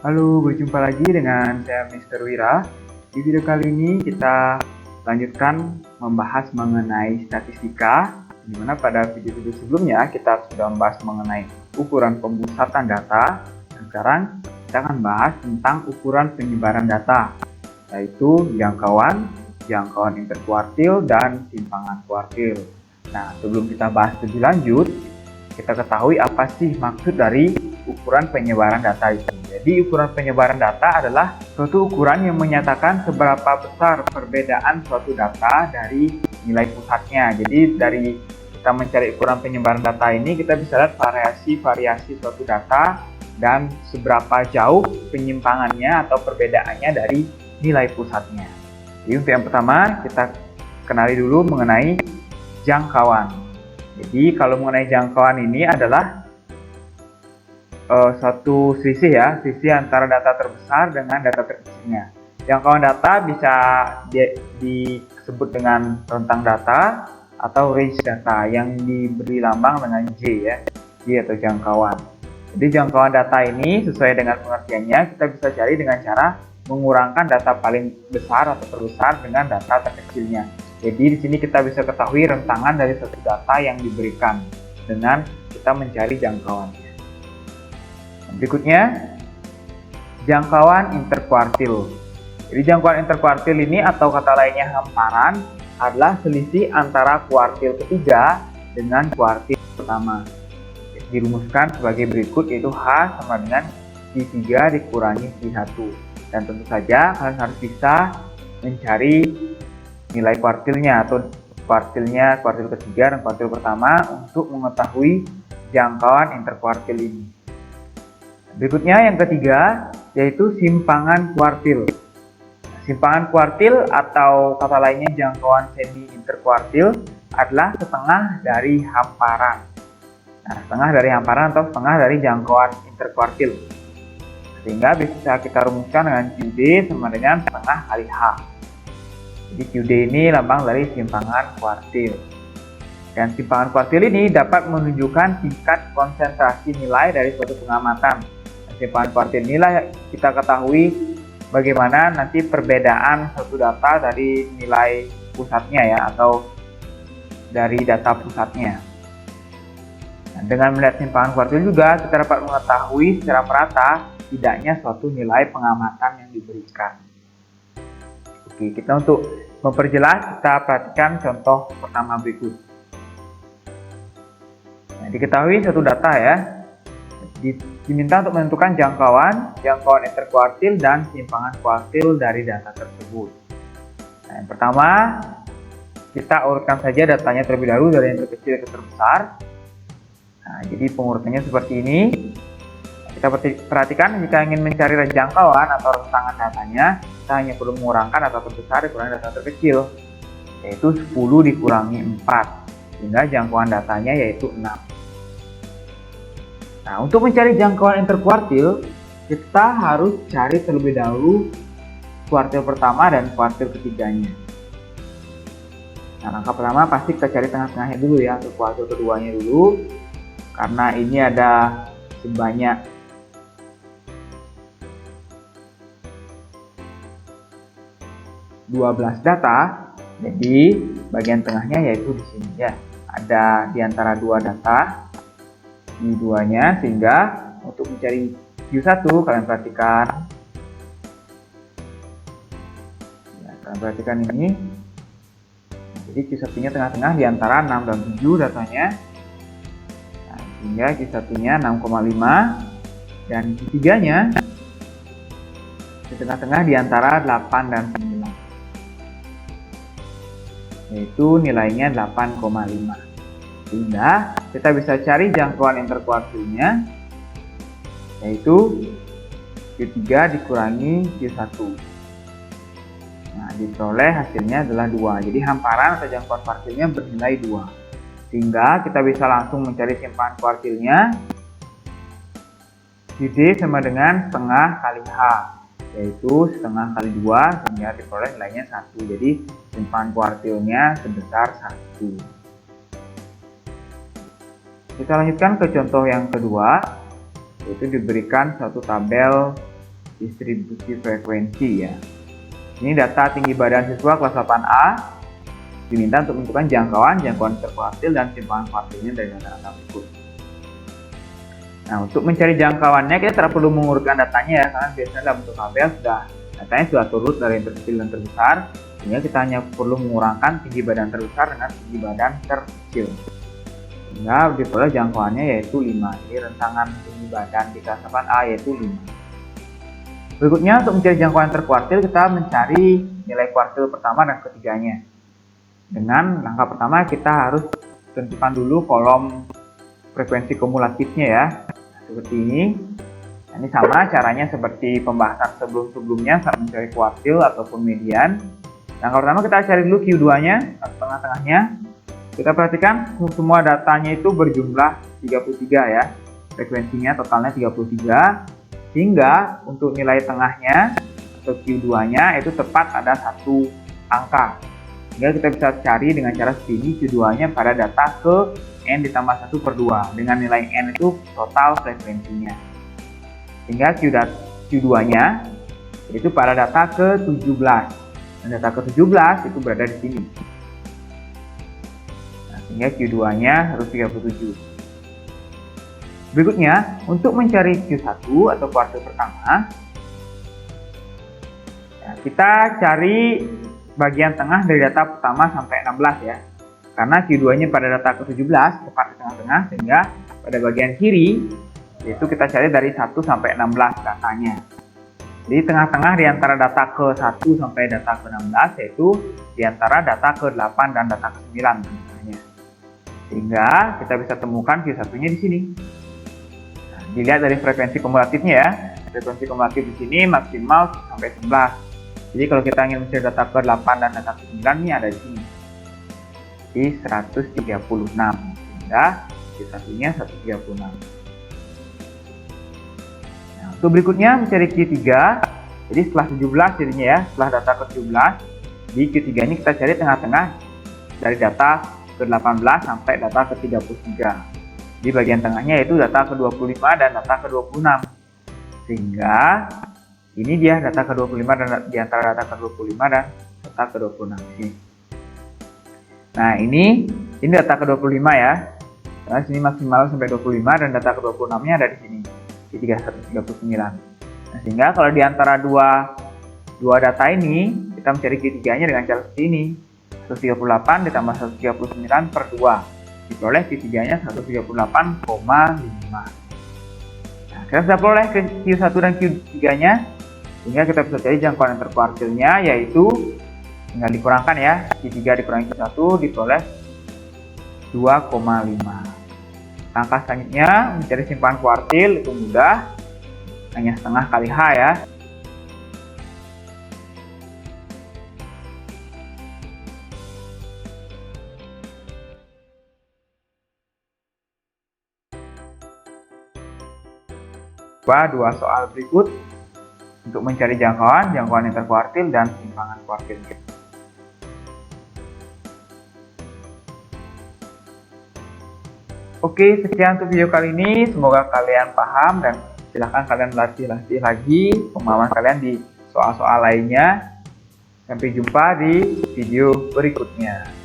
Halo, berjumpa lagi dengan saya Mr. Wira. Di video kali ini kita lanjutkan membahas mengenai statistika, di mana pada video-video sebelumnya kita sudah membahas mengenai ukuran pemusatan data. Sekarang kita akan bahas tentang ukuran penyebaran data, yaitu jangkauan interkuartil, dan simpangan kuartil. Nah, sebelum kita bahas lebih lanjut, kita ketahui apa sih maksud dari ukuran penyebaran data itu. Jadi ukuran penyebaran data adalah suatu ukuran yang menyatakan seberapa besar perbedaan suatu data dari nilai pusatnya. Jadi dari kita mencari ukuran penyebaran data ini, kita bisa lihat variasi suatu data dan seberapa jauh penyimpangannya atau perbedaannya dari nilai pusatnya. Jadi untuk yang pertama, kita kenali dulu mengenai jangkauan. Jadi kalau mengenai jangkauan ini adalah suatu selisih antara data terbesar dengan data terkecilnya. Jangkauan data bisa disebut dengan rentang data atau range data yang diberi lambang dengan J ya, J atau jangkauan. Jadi jangkauan data ini sesuai dengan pengertiannya kita bisa cari dengan cara mengurangkan data paling besar atau terbesar dengan data terkecilnya. Jadi di sini kita bisa ketahui rentangan dari suatu data yang diberikan dengan kita mencari jangkauannya. Berikutnya, jangkauan interkuartil. Jadi jangkauan interkuartil ini atau kata lainnya hamparan adalah selisih antara kuartil ketiga dengan kuartil pertama. Dirumuskan sebagai berikut, yaitu H sama dengan Q3 dikurangi Q1. Dan tentu saja kalian harus bisa mencari nilai kuartilnya atau kuartil ketiga dan kuartil pertama untuk mengetahui jangkauan interkuartil ini. Berikutnya yang ketiga yaitu simpangan kuartil. Simpangan kuartil atau kata lainnya jangkauan semi interkuartil adalah setengah dari hamparan. Nah, setengah dari hamparan atau setengah dari jangkauan interkuartil. Sehingga bisa kita rumuskan dengan QD sama dengan setengah kali H. Jadi QD ini lambang dari simpangan kuartil. Dan simpangan kuartil ini dapat menunjukkan tingkat konsentrasi nilai dari suatu pengamatan. Simpangan kuartil inilah kita ketahui bagaimana nanti perbedaan suatu data dari nilai pusatnya ya, atau dari data pusatnya. Nah, dengan melihat simpangan kuartil juga kita dapat mengetahui secara merata tidaknya suatu nilai pengamatan yang diberikan. Oke, kita untuk memperjelas kita perhatikan contoh pertama berikut. Nah, diketahui suatu data ya, diminta untuk menentukan jangkauan interkuartil dan simpangan kuartil dari data tersebut. Nah, yang pertama kita urutkan saja datanya terlebih dahulu dari yang terkecil ke terbesar. Nah, jadi pengurutannya seperti ini. Kita perhatikan jika ingin mencari jangkauan atau rentangan datanya, kita hanya perlu mengurangkan data terbesar dikurangi data terkecil, yaitu 10 dikurangi 4, sehingga jangkauan datanya yaitu 6. Nah, untuk mencari jangkauan interkuartil, kita harus cari terlebih dahulu kuartil pertama dan kuartil ketiganya. Nah, langkah pertama pasti kita cari tengah-tengahnya dulu ya, untuk kuartil keduanya dulu. Karena ini ada sebanyak 12 data, jadi bagian tengahnya yaitu di sini ya. Ada di antara dua data di duanya, sehingga untuk mencari Q1 kalian perhatikan ya, ini. Jadi Q1 nya tengah-tengah di antara 6 dan 7 datanya. Nah, sehingga Q1 nya 6,5 dan Q3 nya di tengah-tengah di antara 8 dan 9, yaitu nilainya 8,5. Sehingga kita bisa cari jangkauan interkuartilnya, yaitu Q3 dikurangi Q1. Nah, diperoleh hasilnya adalah 2. Jadi hamparan atau jangkauan kuartilnya bernilai 2. Sehingga kita bisa langsung mencari simpangan kuartilnya. QD sama dengan setengah kali H, yaitu setengah kali 2, sehingga diperoleh nilainya 1. Jadi simpangan kuartilnya sebesar 1. Kita lanjutkan ke contoh yang kedua, yaitu diberikan suatu tabel distribusi frekuensi ya. Ini data tinggi badan siswa kelas 8A diminta untuk menentukan jangkauan interkuartil dan simpangan kuartilnya dari data-data berikut. Nah, untuk mencari jangkauannya kita tidak perlu mengurutkan datanya ya, karena biasanya dalam bentuk tabel datanya sudah turut dari yang terkecil dan terbesar, sehingga kita hanya perlu mengurangkan tinggi badan terbesar dengan tinggi badan terkecil. Sehingga diperoleh jangkauannya yaitu 5. Jadi rentangan tinggi badan di kelas 8A yaitu 5. Berikutnya untuk mencari jangkauan interkuartil kita mencari nilai kuartil pertama dan ketiganya. Dengan langkah pertama kita harus tentukan dulu kolom frekuensi kumulatifnya ya. Seperti ini. Nah, ini sama caranya seperti pembahasan sebelum-sebelumnya saat mencari kuartil ataupun median. Langkah pertama kita cari dulu Q2-nya atau tengah-tengahnya. Kita perhatikan semua datanya itu berjumlah 33 ya. Frekuensinya totalnya 33. Sehingga untuk nilai tengahnya atau Q2-nya itu tepat ada satu angka. Sehingga kita bisa cari dengan cara seperti ini Q2-nya pada data ke N ditambah 1/2 dengan nilai N itu total frekuensinya. Sehingga Q2-nya itu pada data ke-17. Dan data ke-17 itu berada di sini. Nah, sehingga Q2-nya harus 37. Berikutnya, untuk mencari Q1 atau kuartil pertama, ya, kita cari bagian tengah dari data pertama sampai 16 ya. Karena Q2-nya pada data ke-17 tepat di tengah-tengah, sehingga pada bagian kiri yaitu kita cari dari 1 sampai 16 datanya. Jadi tengah-tengah di antara data ke-1 sampai data ke-16 yaitu di antara data ke-8 dan data ke-9 tentunya. Sehingga kita bisa temukan Q1-nya di sini. Nah, dilihat dari frekuensi kumulatifnya ya. Frekuensi kumulatif di sini maksimal sampai 11. Jadi kalau kita ingin mencari data ke-8 dan data ke-9 ini ada di sini. Di 136. Sehingga Q1-nya 136. Nah, untuk berikutnya mencari Q3. Jadi setelah 17 jadinya ya, setelah data ke-17 di Q3-nya kita cari tengah-tengah dari data ke-18 sampai data ke-33. Di bagian tengahnya yaitu data ke-25 dan data ke-26. Sehingga ini dia data ke-25 dan di antara data ke-25 dan data ke-26 ini. Nah, ini data ke-25 ya. Karena sini maksimal sampai 25 dan data ke-26-nya ada di sini. Di 139. Nah, sehingga kalau di antara dua data ini kita mencari Q3-nya dengan cara seperti ini. 138 ditambah 139/2. Diperoleh Q3-nya 138,5. Nah, kita sudah peroleh ke Q1 dan Q3-nya. Sehingga kita bisa cari jangkauan interkuartilnya yaitu tinggal dikurangkan ya. Q3 dikurangi Q1 diperoleh 2,5. Langkah selanjutnya mencari simpangan kuartil itu mudah. Hanya setengah kali H ya. Coba dua soal berikut untuk mencari jangkauan interkuartil dan simpangan kuartilnya. Oke, sekian untuk video kali ini. Semoga kalian paham dan silahkan kalian latih lagi pemahaman kalian di soal-soal lainnya. Sampai jumpa di video berikutnya.